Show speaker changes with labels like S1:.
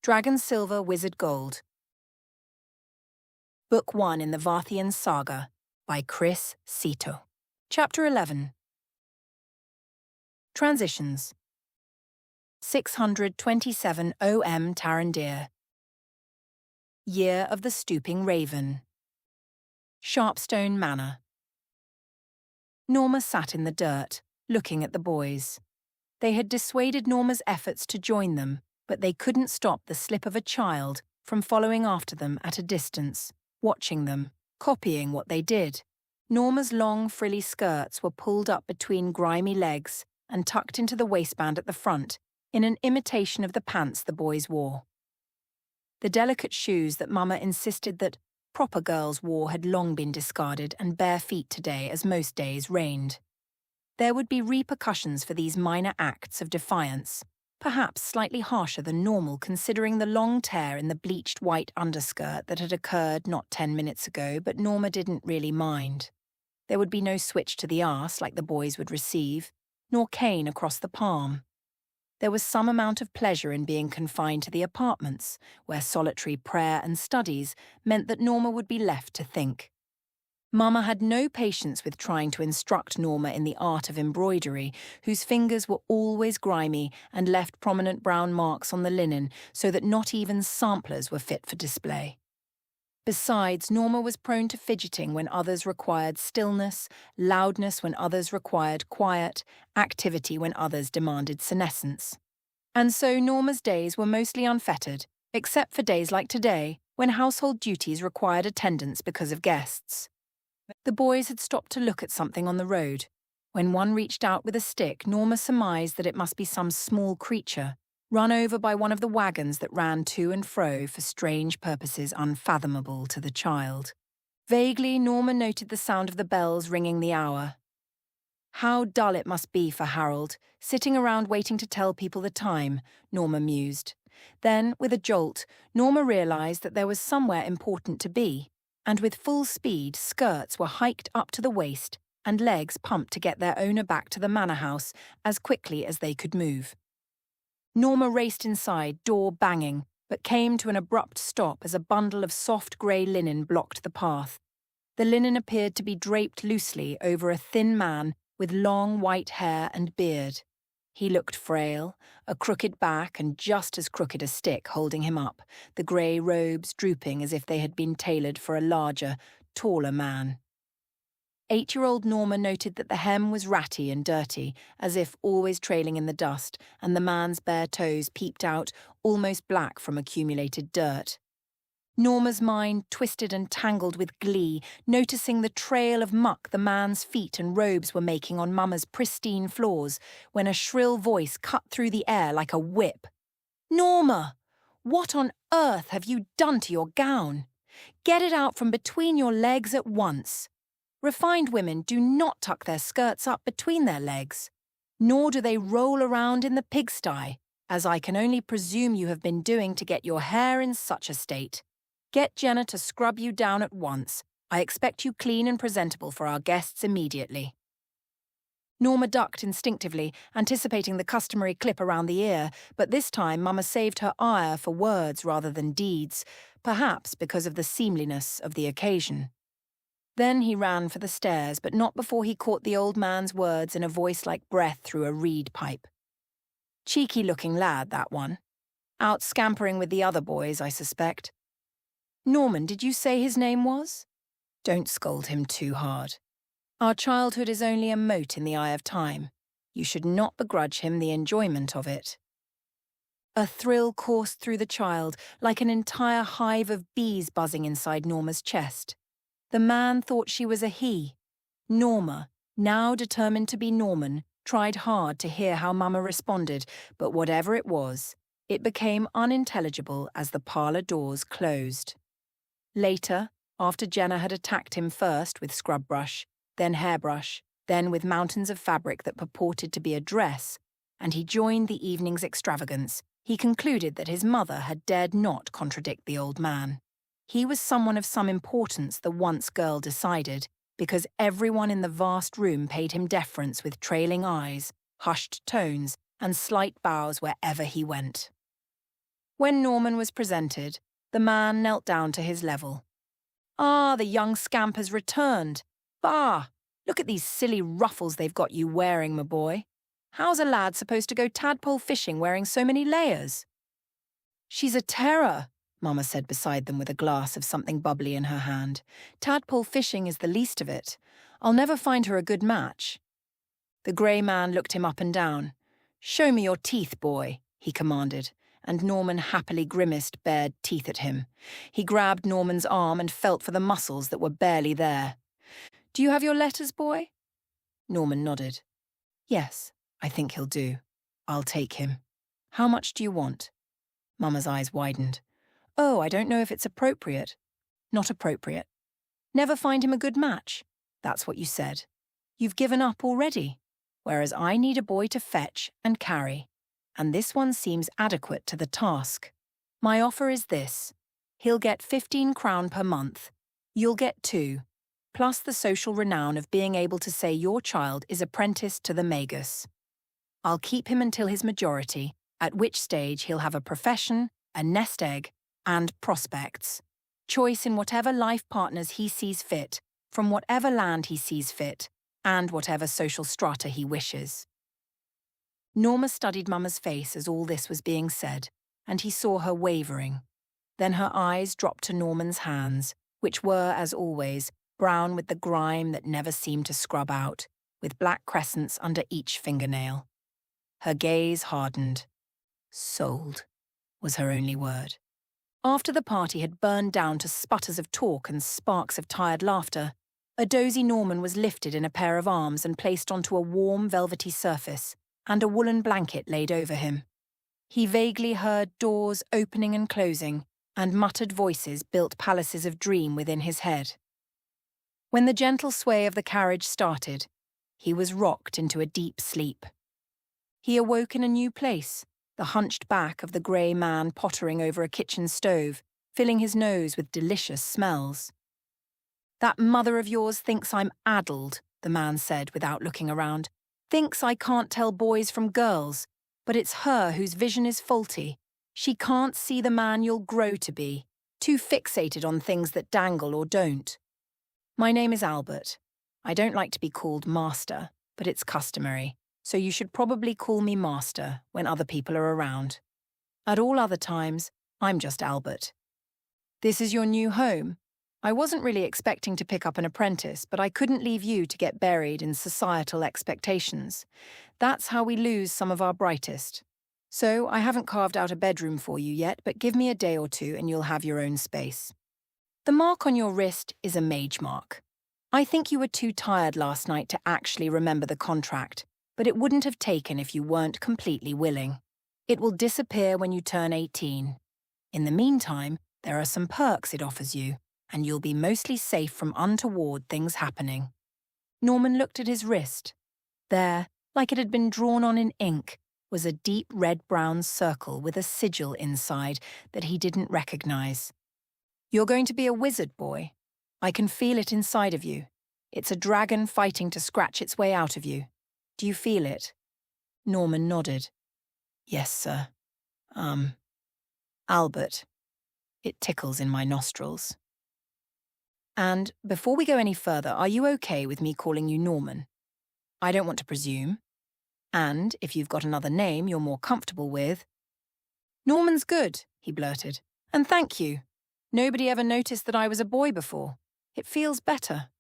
S1: Dragon Silver, Wizard Gold. Book 1 in the Varthien Saga by Kris Sihto. Chapter 11. Transitions. 627 OM Tarandir. Year of the Stooping Raven. Sharpstone Manor. Norma sat in the dirt, looking at the boys. They had dissuaded Norma's efforts to join them, but they couldn't stop the slip of a child from following after them at a distance, watching them, copying what they did. Norma's long, frilly skirts were pulled up between grimy legs and tucked into the waistband at the front, in an imitation of the pants the boys wore. The delicate shoes that Mama insisted that proper girls wore had long been discarded, and bare feet today, as most days, reigned. There would be repercussions for these minor acts of defiance, perhaps slightly harsher than normal considering the long tear in the bleached white underskirt that had occurred not 10 minutes ago, but Norma didn't really mind. There would be no switch to the arse like the boys would receive, nor cane across the palm. There was some amount of pleasure in being confined to the apartments, where solitary prayer and studies meant that Norma would be left to think. Mama had no patience with trying to instruct Norma in the art of embroidery, whose fingers were always grimy and left prominent brown marks on the linen so that not even samplers were fit for display. Besides, Norma was prone to fidgeting when others required stillness, loudness when others required quiet, activity when others demanded senescence. And so Norma's days were mostly unfettered, except for days like today, when household duties required attendance because of guests. The boys had stopped to look at something on the road. When one reached out with a stick, Norma surmised that it must be some small creature, run over by one of the wagons that ran to and fro for strange purposes unfathomable to the child. Vaguely, Norma noted the sound of the bells ringing the hour. How dull it must be for Harold, sitting around waiting to tell people the time, Norma mused. Then, with a jolt, Norma realized that there was somewhere important to be, and with full speed, skirts were hiked up to the waist and legs pumped to get their owner back to the manor house as quickly as they could move. Norma raced inside, door banging, but came to an abrupt stop as a bundle of soft grey linen blocked the path. The linen appeared to be draped loosely over a thin man with long white hair and beard. He looked frail, a crooked back and just as crooked a stick holding him up, the grey robes drooping as if they had been tailored for a larger, taller man. 8-year-old Norma noted that the hem was ratty and dirty, as if always trailing in the dust, and the man's bare toes peeped out, almost black from accumulated dirt. Norma's mind twisted and tangled with glee, noticing the trail of muck the man's feet and robes were making on Mama's pristine floors, when a shrill voice cut through the air like a whip. "Norma! What on earth have you done to your gown? Get it out from between your legs at once. Refined women do not tuck their skirts up between their legs, nor do they roll around in the pigsty, as I can only presume you have been doing to get your hair in such a state. Get Jenna to scrub you down at once. I expect you clean and presentable for our guests immediately." Norma ducked instinctively, anticipating the customary clip around the ear, but this time Mama saved her ire for words rather than deeds, perhaps because of the seemliness of the occasion. Then he ran for the stairs, but not before he caught the old man's words in a voice like breath through a reed pipe. "Cheeky-looking lad, that one. Out scampering with the other boys, I suspect. Norman, did you say his name was? Don't scold him too hard. Our childhood is only a mote in the eye of time. You should not begrudge him the enjoyment of it." A thrill coursed through the child, like an entire hive of bees buzzing inside Norma's chest. The man thought she was a he. Norma, now determined to be Norman, tried hard to hear how Mama responded, but whatever it was, it became unintelligible as the parlour doors closed. Later, after Jenna had attacked him first with scrub brush, then hairbrush, then with mountains of fabric that purported to be a dress, and he joined the evening's extravagance, he concluded that his mother had dared not contradict the old man. He was someone of some importance, the once girl decided, because everyone in the vast room paid him deference with trailing eyes, hushed tones, and slight bows wherever he went. When Norman was presented, the man knelt down to his level. "Ah, the young scamp has returned. Bah! Look at these silly ruffles they've got you wearing, my boy. How's a lad supposed to go tadpole fishing wearing so many layers?" "She's a terror," Mama said beside them with a glass of something bubbly in her hand. "Tadpole fishing is the least of it. I'll never find her a good match." The grey man looked him up and down. "Show me your teeth, boy," he commanded, and Norman happily grimaced bared teeth at him. He grabbed Norman's arm and felt for the muscles that were barely there. "Do you have your letters, boy?" Norman nodded. "Yes, I think he'll do. I'll take him. How much do you want?" Mama's eyes widened. "Oh, I don't know if it's appropriate." "Not appropriate. Never find him a good match. That's what you said. You've given up already, whereas I need a boy to fetch and carry, and this one seems adequate to the task. My offer is this. He'll get 15 crown per month. You'll get 2, plus the social renown of being able to say your child is apprenticed to the Magus. I'll keep him until his majority, at which stage he'll have a profession, a nest egg, and prospects. Choice in whatever life partners he sees fit, from whatever land he sees fit, and whatever social strata he wishes." Norma studied Mama's face as all this was being said, and he saw her wavering. Then her eyes dropped to Norman's hands, which were, as always, brown with the grime that never seemed to scrub out, with black crescents under each fingernail. Her gaze hardened. "Sold," was her only word. After the party had burned down to sputters of talk and sparks of tired laughter, a dozy Norman was lifted in a pair of arms and placed onto a warm, velvety surface, and a woolen blanket laid over him. He vaguely heard doors opening and closing, and muttered voices built palaces of dream within his head. When the gentle sway of the carriage started, he was rocked into a deep sleep. He awoke in a new place, the hunched back of the grey man pottering over a kitchen stove, filling his nose with delicious smells. "That mother of yours thinks I'm addled," the man said without looking around. "Thinks I can't tell boys from girls, but it's her whose vision is faulty. She can't see the man you'll grow to be, too fixated on things that dangle or don't. My name is Albert. I don't like to be called Master, but it's customary, so you should probably call me Master when other people are around. At all other times, I'm just Albert. This is your new home. I wasn't really expecting to pick up an apprentice, but I couldn't leave you to get buried in societal expectations. That's how we lose some of our brightest. So I haven't carved out a bedroom for you yet, but give me a day or two and you'll have your own space. The mark on your wrist is a mage mark. I think you were too tired last night to actually remember the contract, but it wouldn't have taken if you weren't completely willing. It will disappear when you turn 18. In the meantime, there are some perks it offers you, and you'll be mostly safe from untoward things happening." Norman looked at his wrist. There, like it had been drawn on in ink, was a deep red-brown circle with a sigil inside that he didn't recognize. "You're going to be a wizard, boy. I can feel it inside of you. It's a dragon fighting to scratch its way out of you. Do you feel it?" Norman nodded. "Yes, sir. Albert. It tickles in my nostrils." "And before we go any further, are you okay with me calling you Norman? I don't want to presume. And if you've got another name you're more comfortable with—" "Norman's good," he blurted. "And thank you. Nobody ever noticed that I was a boy before. It feels better."